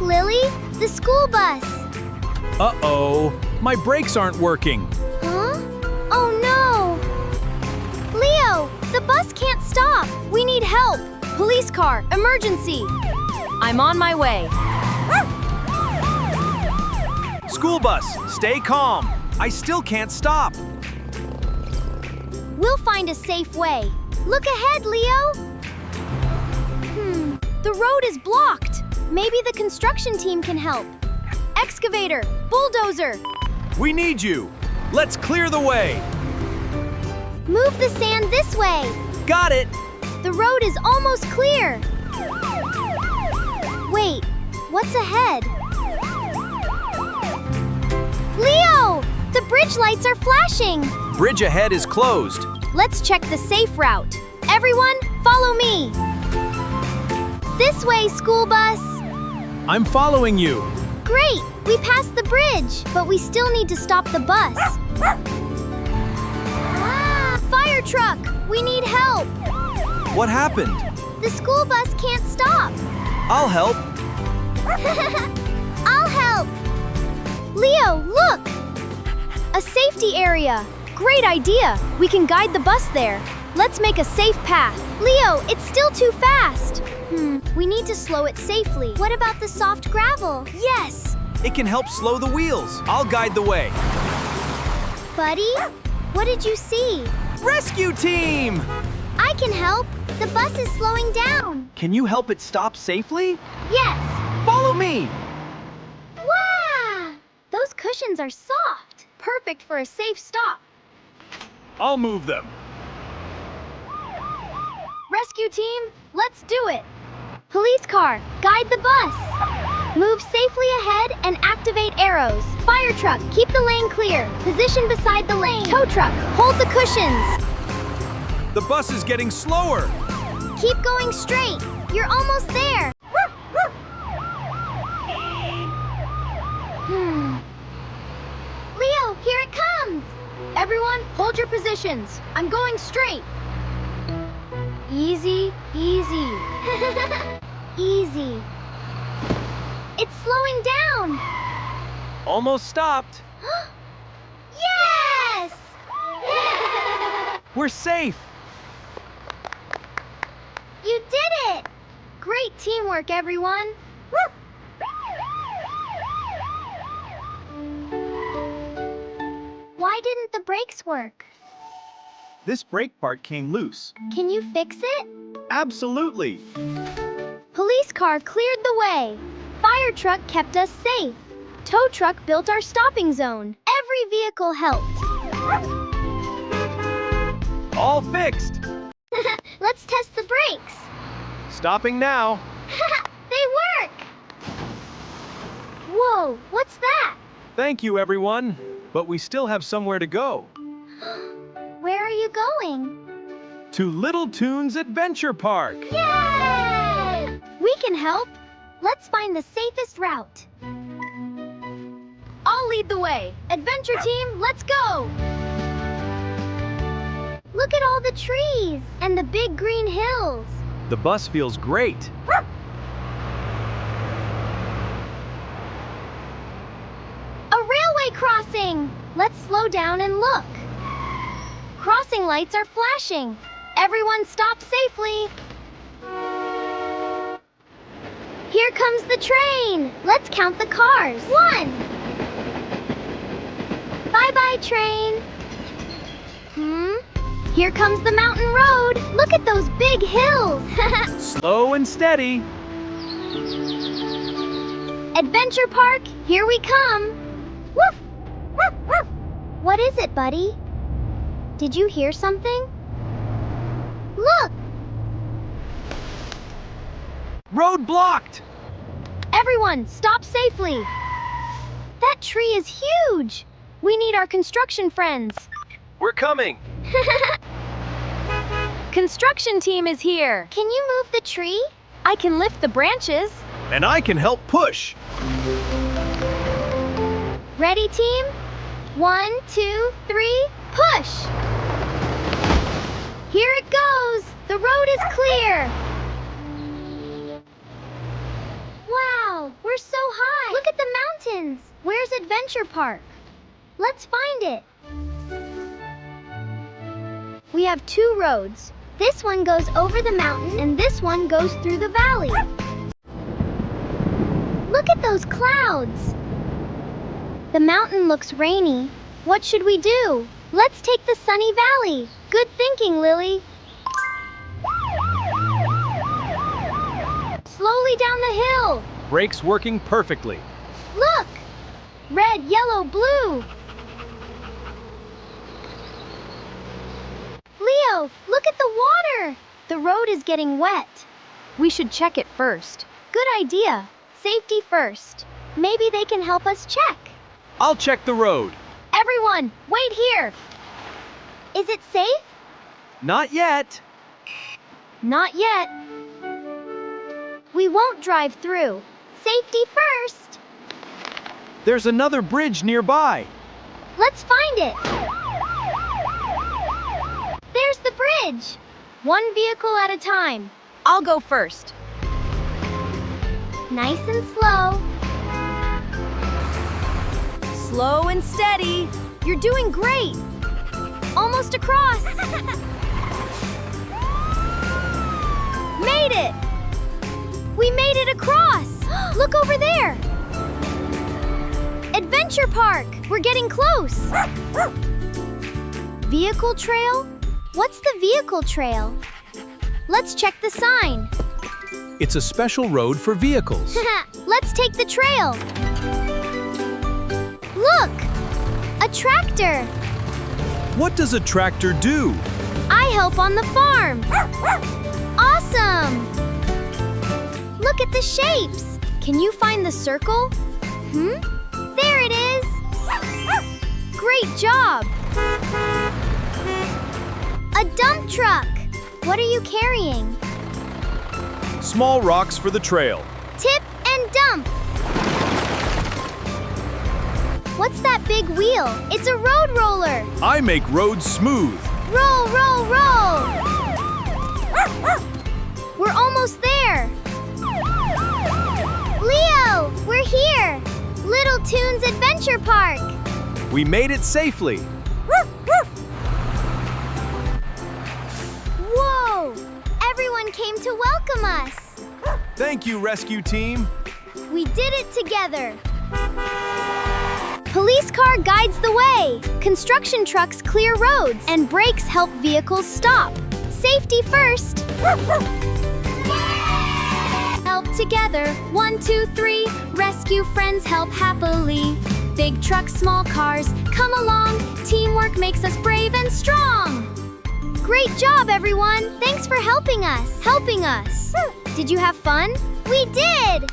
Lily! The school bus! Uh-oh, my brakes aren't working. Huh? Oh no! Leo, the bus can't stop! We need help! Police car, emergency! I'm on my way. School bus, stay calm. I still can't stop. We'll find a safe way. Look ahead, Leo! The road is blocked. Maybe the construction team can help. Excavator, bulldozer. We need you. Let's clear the way. Move the sand this way. Got it. The road is almost clear. Wait, what's ahead? Leo! The bridge lights are flashing. Bridge ahead is closed. Let's check the safe route. Everyone, follow me. This way, school bus. I'm following you. Great, we passed the bridge, but we still need to stop the bus. Fire truck, we need help. What happened? The school bus can't stop. I'll help. I'll help. Leo, look! A safety area. Great idea. We can guide the bus there. Let's make a safe path. Leo, it's still too fast. We need to slow it safely. What about the soft gravel? Yes! It can help slow the wheels. I'll guide the way. Buddy, what did you see? Rescue team! I can help. The bus is slowing down. Can you help it stop safely? Yes. Follow me! Wow! Those cushions are soft. Perfect for a safe stop. I'll move them. Rescue team, let's do it. Police car, guide the bus. Move safely ahead and activate arrows. Fire truck, keep the lane clear. Position beside the lane. Tow truck, hold the cushions. The bus is getting slower. Keep going straight. You're almost there. Leo, here it comes. Everyone, hold your positions. I'm going straight. Easy, easy. Easy. It's slowing down. Almost stopped. Yes! We're safe. You did it! Great teamwork, everyone. Why didn't the brakes work? This brake part came loose. Can you fix it? Absolutely. Police car cleared the way. Fire truck kept us safe. Tow truck built our stopping zone. Every vehicle helped. All fixed. Let's test the brakes. Stopping now. They work! Whoa, what's that? Thank you, everyone. But we still have somewhere to go. Where are you going? To Little Toons Adventure Park. Yay! We can help. Let's find the safest route. I'll lead the way. Adventure team, let's go! Look at all the trees and the big green hills. The bus feels great. A railway crossing! Let's slow down and look. Crossing lights are flashing. Everyone stop safely. Here comes the train. Let's count the cars. 1. Bye-bye, train. Here comes the mountain road. Look at those big hills. Slow and steady. Adventure Park, here we come. Woof! Woof, woof. What is it, buddy? Did you hear something? Look! Road blocked. Everyone, stop safely. That tree is huge. We need our construction friends. We're coming. Construction team is here. Can you move the tree? I can lift the branches. And I can help push. Ready, team? 1, 2, 3, push! Here it goes! The road is clear! Wow, we're so directions. Where's Adventure Park? Let's find it. We have two roads. This one goes over the mountain and this one goes through the valley. Look at those clouds. The mountain looks rainy. What should we do? Let's take the sunny valley. Good thinking, Lilly. Slowly down the hill. Brakes working perfectly. Look! Red, yellow, blue. Leo, look at the water. The road is getting wet. We should check it first. Good idea. Safety first. Maybe they can help us check. I'll check the road. Everyone, wait here. Is it safe? Not yet. Not yet. We won't drive through. Safety first. There's another bridge nearby. Let's find it. There's the bridge. One vehicle at a time. I'll go first. Nice and slow. Slow and steady. You're doing great. Almost across. Made it. We made it across. Look over there. Adventure Park. We're getting close. Vehicle trail? What's the vehicle trail? Let's check the sign. It's a special road for vehicles. Let's take the trail. Look! A tractor. What does a tractor do? I help on the farm. Awesome! Look at the shapes. Can you find the circle? There it is. Great job. A dump truck. What are you carrying? Small rocks for the trail. Tip and dump. What's that big wheel? It's a road roller. I make roads smooth. Roll, roll, roll. We're almost there. Leo, we're here. Little Toons Adventure Park. We made it safely. Whoa! Everyone came to welcome us. Thank you, rescue team. We did it together. Police car guides the way. Construction trucks clear roads. And brakes help vehicles stop. Safety first. Help together. 1, 2, 3. Rescue friends help happily. Big trucks, small cars, come along. Teamwork makes us brave and strong. Great job, everyone. Thanks for helping us. Did you have fun? We did.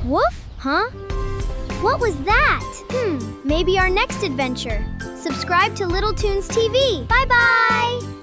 Woof? Huh? What was that? Maybe our next adventure. Subscribe to Little Toons TV. Bye-bye.